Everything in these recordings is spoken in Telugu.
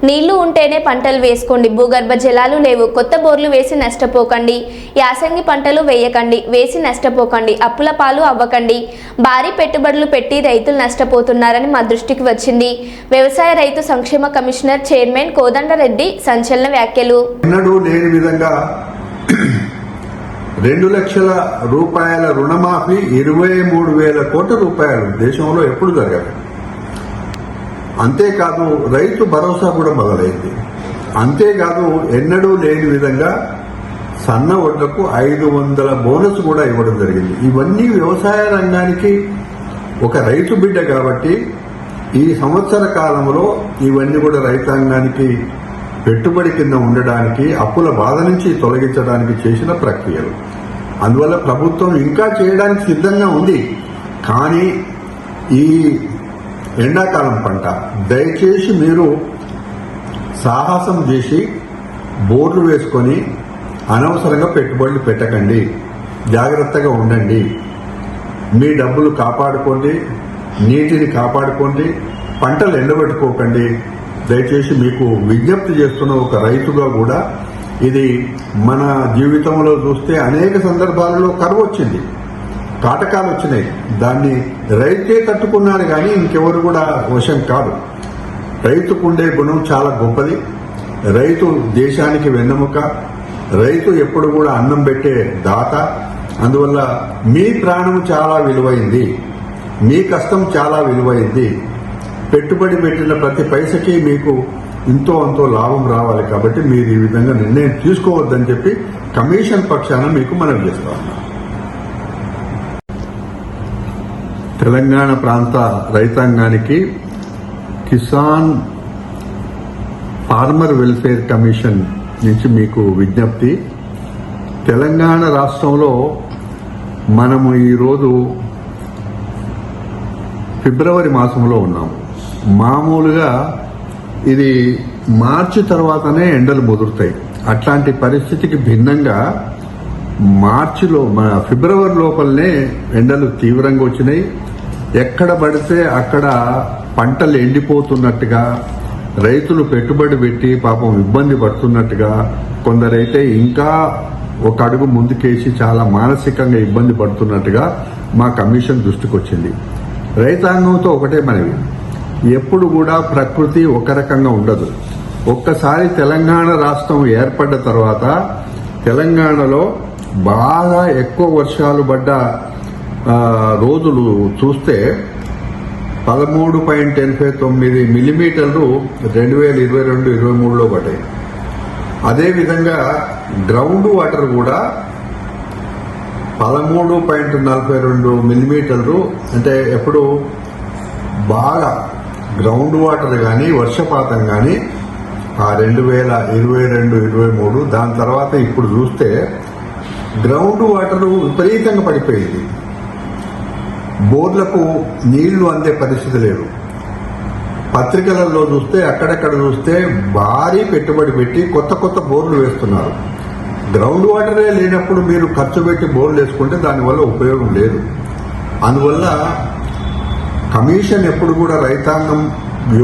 నీళ్లు ఉంటేనే పంటలు వేసుకోండి, భూగర్భ జలాలు లేవు, కొత్త బోర్లు వేసి నష్టపోకండి, యాసంగి పంటలు వేయకండి, వేసి నష్టపోకండి, అప్పుల పాలు అవ్వకండి, భారీ పెట్టుబడులు పెట్టి రైతులు నష్టపోతున్నారని మా దృష్టికి వచ్చింది. వ్యవసాయ రైతు సంక్షేమ కమిషనర్ చైర్మన్ కోదండరెడ్డి సంచలన వ్యాఖ్యలు. 2 లక్షల రూపాయల రుణమాఫీ 23,000 కోట్ల రూపాయలు దేశంలో ఎప్పుడు జరగదు. అంతేకాదు రైతు భరోసా కూడా మొదలైంది. అంతేకాదు ఎన్నడూ లేని విధంగా సన్న వడ్లకు 500 బోనస్ కూడా ఇవ్వడం జరిగింది. ఇవన్నీ వ్యవసాయ రంగానికి ఒక రైతు బిడ్డ కాబట్టి ఈ సంవత్సర కాలంలో ఇవన్నీ కూడా రైతాంగానికి పెట్టుబడి కింద ఉండడానికి, అప్పుల బాధ నుంచి తొలగించడానికి చేసిన ప్రక్రియలు. అందువల్ల ప్రభుత్వం ఇంకా చేయడానికి సిద్ధంగా ఉంది. కానీ ఈ ఎండాకాలం పంట దయచేసి మీరు సాహసం చేసి బోర్లు వేసుకొని అనవసరంగా పెట్టుబడులు పెట్టకండి. జాగ్రత్తగా ఉండండి. మీ డబ్బులు కాపాడుకోండి, నీటిని కాపాడుకోండి, పంటలు ఎండబెట్టుకోకండి. దయచేసి మీకు విజ్ఞప్తి చేస్తున్న ఒక రైతుగా కూడా ఇది మన జీవితంలో చూస్తే అనేక సందర్భాలలో కరువు వచ్చింది, కాటకాలు వచ్చినాయి. దాన్ని రైతే తట్టుకున్నారు కానీ ఇంకెవరు కూడా వశం కాదు. రైతుకుండే గుణం చాలా గొప్పది. రైతు దేశానికి వెన్నెముక. రైతు ఎప్పుడు కూడా అన్నం పెట్టే దాత. అందువల్ల మీ ప్రాణం చాలా విలువైంది, మీ కష్టం చాలా విలువైంది. పెట్టుబడి పెట్టిన ప్రతి పైసకి మీకు ఇంతో అంతో లాభం రావాలి. కాబట్టి మీరు ఈ విధంగా నిర్ణయం తీసుకోవద్దని చెప్పి కమిషన్ పక్షాన మీకు మనవి చేస్తా ఉన్నాం. తెలంగాణ ప్రాంత రైతాంగానికి కిసాన్ ఫార్మర్ వెల్ఫేర్ కమిషన్ నుంచి మీకు విజ్ఞప్తి. తెలంగాణ రాష్ట్రంలో మనము ఈరోజు ఫిబ్రవరి మాసంలో ఉన్నాము. మామూలుగా ఇది మార్చి తర్వాతనే ఎండలు ముదురుతాయి. అట్లాంటి పరిస్థితికి భిన్నంగా మార్చిలో ఫిబ్రవరి లోపలనే ఎండలు తీవ్రంగా వచ్చినాయి. ఎక్కడ పడితే అక్కడ పంటలు ఎండిపోతున్నట్టుగా, రైతులు పెట్టుబడి పెట్టి పాపం ఇబ్బంది పడుతున్నట్టుగా, కొందరైతే ఇంకా ఒక అడుగు ముందుకేసి చాలా మానసికంగా ఇబ్బంది పడుతున్నట్టుగా మా కమిషన్ దృష్టికి వచ్చింది. రైతాంగంతో ఒకటే మనవి, ఎప్పుడు కూడా ప్రకృతి ఒక రకంగా ఉండదు. ఒక్కసారి తెలంగాణ రాష్ట్రం ఏర్పడ్డ తర్వాత తెలంగాణలో బాగా ఎక్కువ వర్షాలు పడ్డ రోజులు చూస్తే 13.89 మిల్లీమీటర్లు 2022-23లో పడ్డాయి. అదేవిధంగా గ్రౌండ్ వాటర్ కూడా 13.42 మిల్లీమీటర్లు. అంటే ఎప్పుడు బాగా గ్రౌండ్ వాటర్ కానీ వర్షపాతం కానీ ఆ 2022-23, దాని తర్వాత ఇప్పుడు చూస్తే గ్రౌండ్ వాటర్ విపరీతంగా పడిపోయింది. బోర్లకు నీళ్లు అందే పరిస్థితి లేదు. పత్రికలలో చూస్తే అక్కడక్కడ చూస్తే భారీ పెట్టుబడి పెట్టి కొత్త బోర్లు వేస్తున్నారు. గ్రౌండ్ వాటరే లేనప్పుడు మీరు ఖర్చు పెట్టి బోర్లు వేసుకుంటే దానివల్ల ఉపయోగం లేదు. అందువల్ల కమిషన్ ఎప్పుడు కూడా రైతాంగం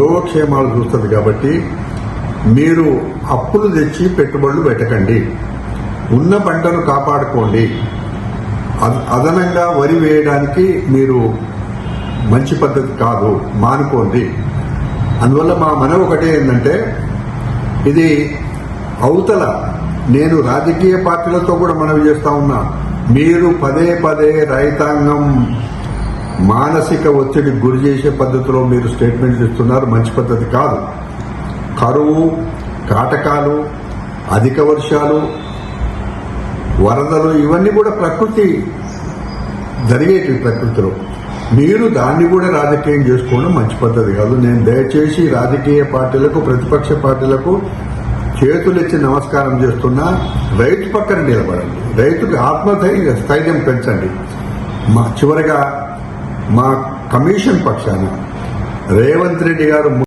యోగక్షేమాలు చూస్తుంది. కాబట్టి మీరు అప్పులు తెచ్చి పెట్టుబడులు పెట్టకండి. ఉన్న పంటను కాపాడుకోండి. అదనంగా వరి వేయడానికి మీరు మంచి పద్ధతి కాదు, మానుకోండి. అందువల్ల మా మనవి ఒకటే ఏంటంటే, ఇది అవతల నేను రాజకీయ పార్టీలతో కూడా మనవి చేస్తా ఉన్నా, మీరు పదే రైతాంగం మానసిక ఒత్తిడికి గురి చేసే పద్ధతిలో మీరు స్టేట్మెంట్స్ ఇస్తున్నారు. మంచి పద్ధతి కాదు. కరువు, కాటకాలు, అధిక వర్షాలు, వరదలు ఇవన్నీ కూడా ప్రకృతి జరిగేటి. ప్రకృతిలో మీరు దాన్ని కూడా రాజకీయం చేసుకోవడం మంచి పద్ధతి కాదు. నేను దయచేసి రాజకీయ పార్టీలకు, ప్రతిపక్ష పార్టీలకు చేతులెచ్చి నమస్కారం చేస్తున్నా, రైతు పక్కన నిలబడండి. రైతుకి ఆత్మస్థైర్యం పెంచండి. చివరిగా మా కమిషన్ పక్షాన రేవంత్ రెడ్డి గారు